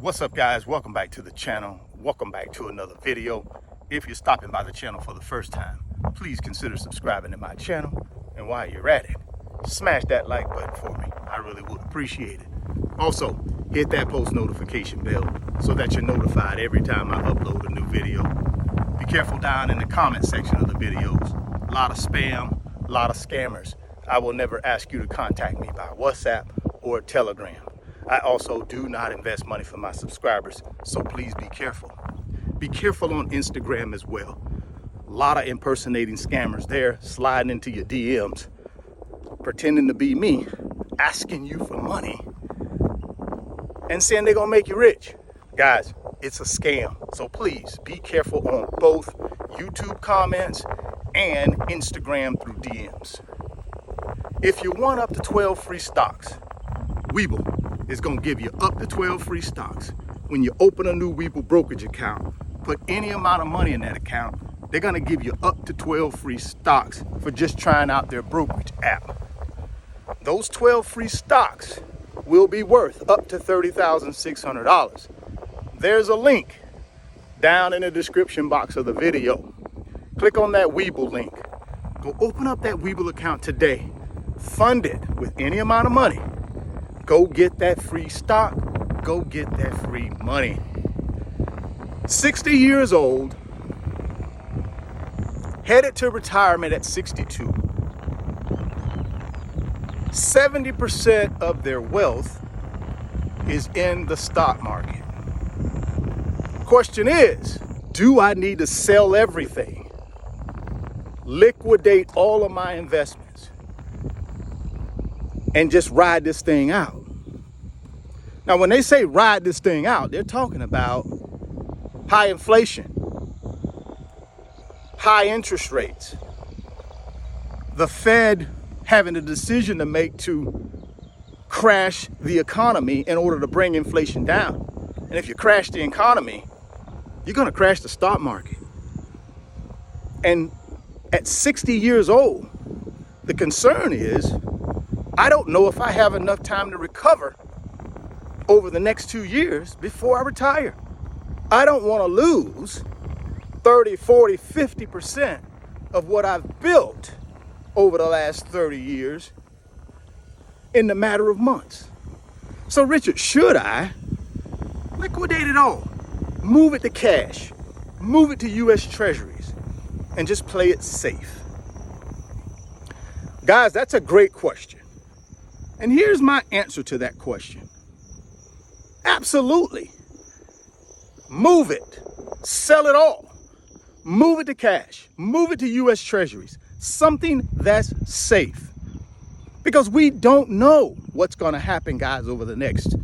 What's up, guys? Welcome back to the channel. Welcome back to another video. If you're stopping by the channel for the first time, please consider subscribing to my channel. And while you're at it, smash that like button for me. I really would appreciate it. Also, hit that post notification bell so that you're notified every time I upload a new video. Be careful down in the comment section of the videos. A lot of spam, a lot of scammers. I will never ask you to contact me by WhatsApp or Telegram. I also do not invest money for my subscribers, so please be careful. Be careful on Instagram as well. A lot of impersonating scammers there, sliding into your DMs, pretending to be me, asking you for money, and saying they're gonna make you rich. Guys, it's a scam, so please be careful on both YouTube comments and Instagram through DMs. If you want up to 12 free stocks, Webull is going to give you up to 12 free stocks. When you open a new Webull brokerage account, put any amount of money in that account, they're going to give you up to 12 free stocks for just trying out their brokerage app. Those 12 free stocks will be worth up to $30,600. There's a link down in the description box of the video. Click on that Webull link. Go open up that Webull account today. Fund it with any amount of money. Go get that free stock. Go get that free money. 60 years old, headed to retirement at 62. 70% of their wealth is in the stock market. Question is, do I need to sell everything? Liquidate all of my investments and just ride this thing out? Now, when they say ride this thing out, they're talking about high inflation, high interest rates, the Fed having a decision to make to crash the economy in order to bring inflation down. And if you crash the economy, you're going to crash the stock market. And at 60 years old, the concern is, I don't know if I have enough time to recover over the next 2 years before I retire. I don't want to lose 30, 40, 50% of what I've built over the last 30 years in the matter of months. So, Richard, should I liquidate it all, move it to cash, move it to U.S. Treasuries, and just play it safe? Guys, that's a great question. And here's my answer to that question. Absolutely. Move it. Sell it all. Move it to cash. Move it to U.S. Treasuries. Something that's safe. Because we don't know what's going to happen, guys, over the next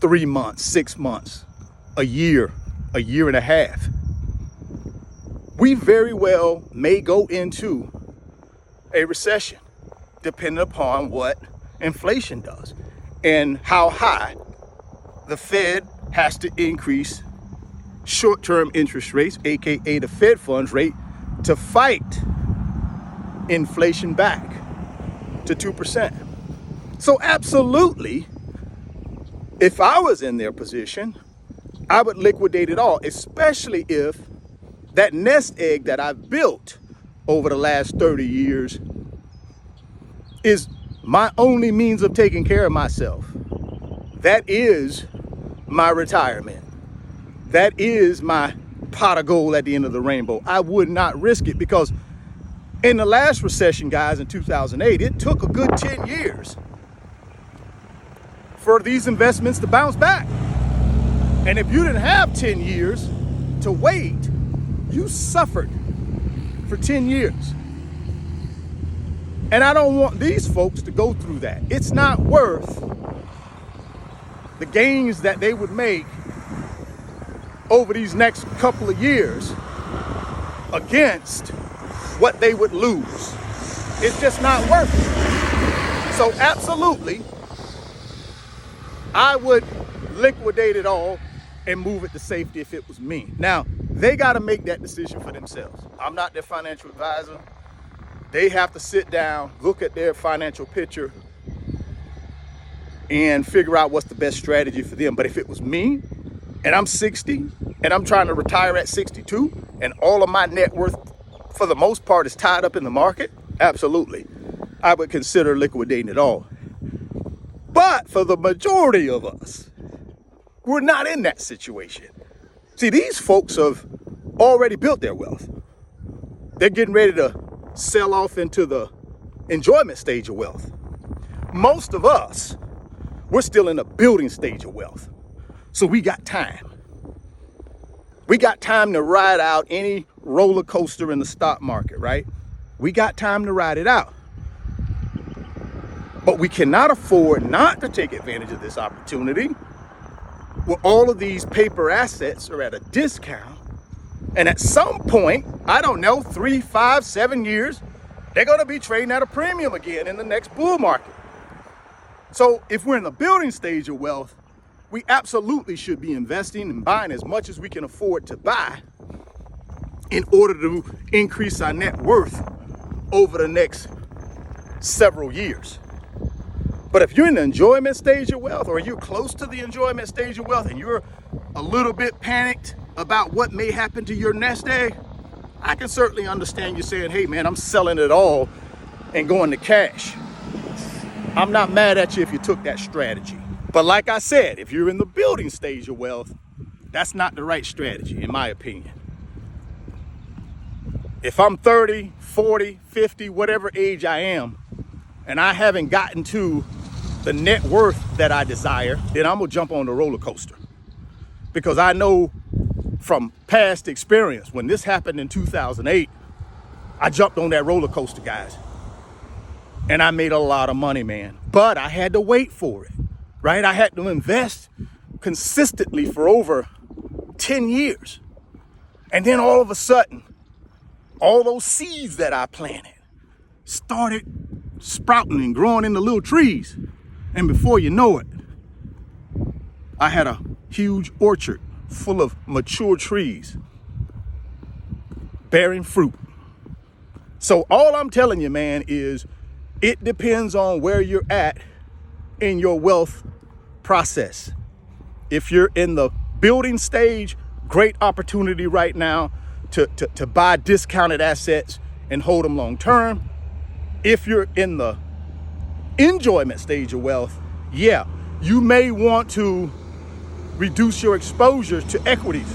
3 months, 6 months, a year and a half. We very well may go into a recession, depending upon what inflation does and how high the Fed has to increase short-term interest rates, aka the Fed funds rate, to fight inflation back to 2%. So absolutely, if I was in their position, I would liquidate it all, especially if that nest egg that I've built over the last 30 years is my only means of taking care of myself. That is my retirement. That is my pot of gold at the end of the rainbow. I would not risk it, because in the last recession, guys, in 2008, it took a good 10 years for these investments to bounce back. And if you didn't have 10 years to wait, you suffered for 10 years. And I don't want these folks to go through that. It's not worth the gains that they would make over these next couple of years against what they would lose. It's just not worth it. So absolutely, I would liquidate it all and move it to safety if it was me. Now, they got to make that decision for themselves. I'm not their financial advisor. They have to sit down, look at their financial picture, and figure out what's the best strategy for them. But if it was me and I'm 60 and I'm trying to retire at 62 and all of my net worth for the most part is tied up in the market, absolutely, I would consider liquidating it all. But for the majority of us, we're not in that situation. See, these folks have already built their wealth. They're getting ready to sell off into the enjoyment stage of wealth. Most of us, we're still in the building stage of wealth. So we got time. We got time to ride out any roller coaster in the stock market, right? We got time to ride it out. But we cannot afford not to take advantage of this opportunity where all of these paper assets are at a discount. And at some point, I don't know, 3, 5, 7 years, they're going to be trading at a premium again in the next bull market. So if we're in the building stage of wealth, we absolutely should be investing and buying as much as we can afford to buy in order to increase our net worth over the next several years. But if you're in the enjoyment stage of wealth, or you're close to the enjoyment stage of wealth and you're a little bit panicked about what may happen to your nest egg, I can certainly understand you saying, hey man, I'm selling it all and going to cash. I'm not mad at you if you took that strategy. But like I said, if you're in the building stage of wealth, that's not the right strategy, in my opinion. If I'm 30, 40, 50, whatever age I am, and I haven't gotten to the net worth that I desire, then I'm gonna jump on the roller coaster. Because I know from past experience, when this happened in 2008, I jumped on that roller coaster, guys. And I made a lot of money, man. But I had to wait for it, right? I had to invest consistently for over 10 years. And then all of a sudden, all those seeds that I planted started sprouting and growing into little trees. And before you know it, I had a huge orchard full of mature trees bearing fruit. So all I'm telling you, man, is it depends on where you're at in your wealth process. If you're in the building stage, great opportunity right now to buy discounted assets and hold them long term. If you're in the enjoyment stage of wealth, yeah, you may want to reduce your exposure to equities.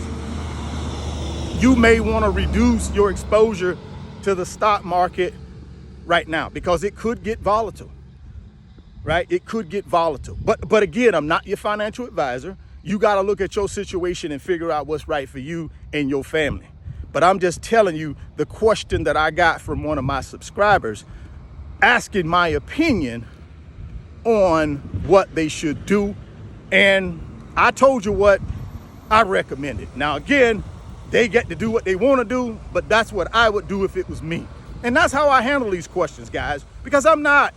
You may want to reduce your exposure to the stock market right now because it could get volatile, right? It could get volatile. But again, I'm not your financial advisor. You got to look at your situation and figure out what's right for you and your family. But I'm just telling you the question that I got from one of my subscribers asking my opinion on what they should do. And I told you what I recommended. Now, again, they get to do what they want to do, but that's what I would do if it was me. And that's how I handle these questions, guys, because I'm not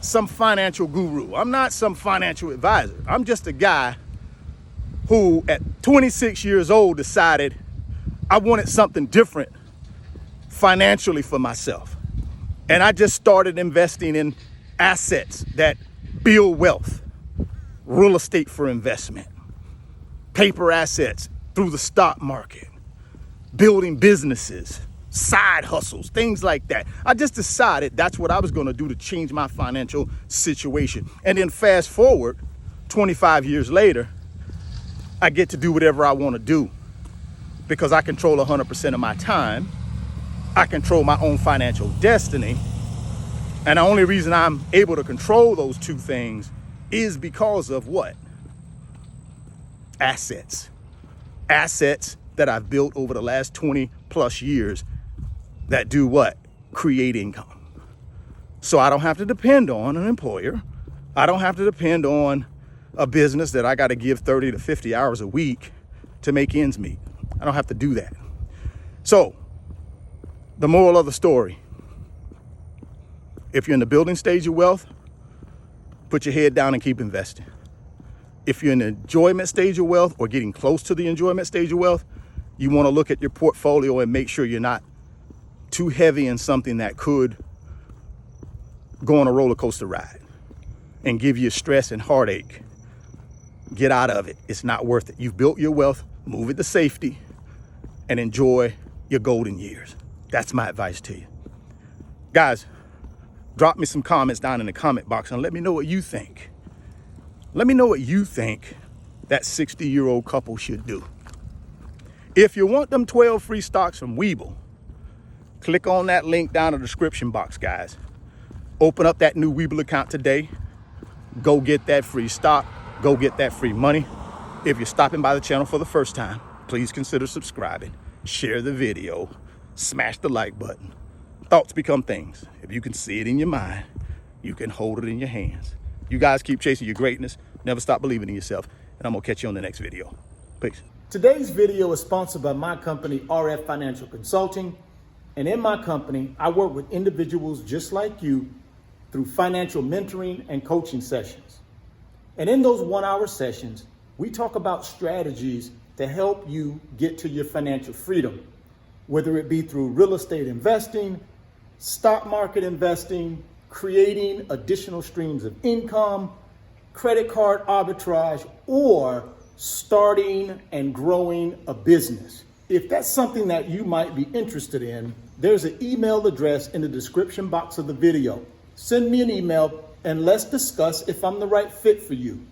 some financial guru. I'm not some financial advisor. I'm just a guy who at 26 years old decided I wanted something different financially for myself. And I just started investing in assets that build wealth, real estate for investment, paper assets through the stock market, building businesses, side hustles, things like that. I just decided that's what I was going to do to change my financial situation. And then fast forward 25 years later, I get to do whatever I want to do because I control 100% of my time. I control my own financial destiny. And the only reason I'm able to control those two things is because of what? Assets. Assets that I've built over the last 20 plus years that do what? Create income. So I don't have to depend on an employer. I don't have to depend on a business that I got to give 30 to 50 hours a week to make ends meet. I don't have to do that. So the moral of the story, if you're in the building stage of wealth, put your head down and keep investing. If you're in the enjoyment stage of wealth or getting close to the enjoyment stage of wealth, you want to look at your portfolio and make sure you're not too heavy in something that could go on a roller coaster ride. and give you stress and heartache. Get out of it. It's not worth it. You've built your wealth, move it to safety, and enjoy your golden years. That's my advice to you. Guys, drop me some comments down in the comment box and let me know what you think. Let me know what you think that 60-year-old couple should do. If you want them 12 free stocks from Webull, click on that link down in the description box, guys. Open up that new Webull account today. Go get that free stock. Go get that free money. If you're stopping by the channel for the first time, please consider subscribing. Share the video. Smash the like button. Thoughts become things. If you can see it in your mind, you can hold it in your hands. You guys keep chasing your greatness. Never stop believing in yourself. And I'm going to catch you on the next video. Peace. Today's video is sponsored by my company, RF Financial Consulting. And in my company, I work with individuals just like you through financial mentoring and coaching sessions. And in those 1-hour sessions, we talk about strategies to help you get to your financial freedom, whether it be through real estate investing, stock market investing, creating additional streams of income, credit card arbitrage, or starting and growing a business. If that's something that you might be interested in, there's an email address in the description box of the video. Send me an email and let's discuss if I'm the right fit for you.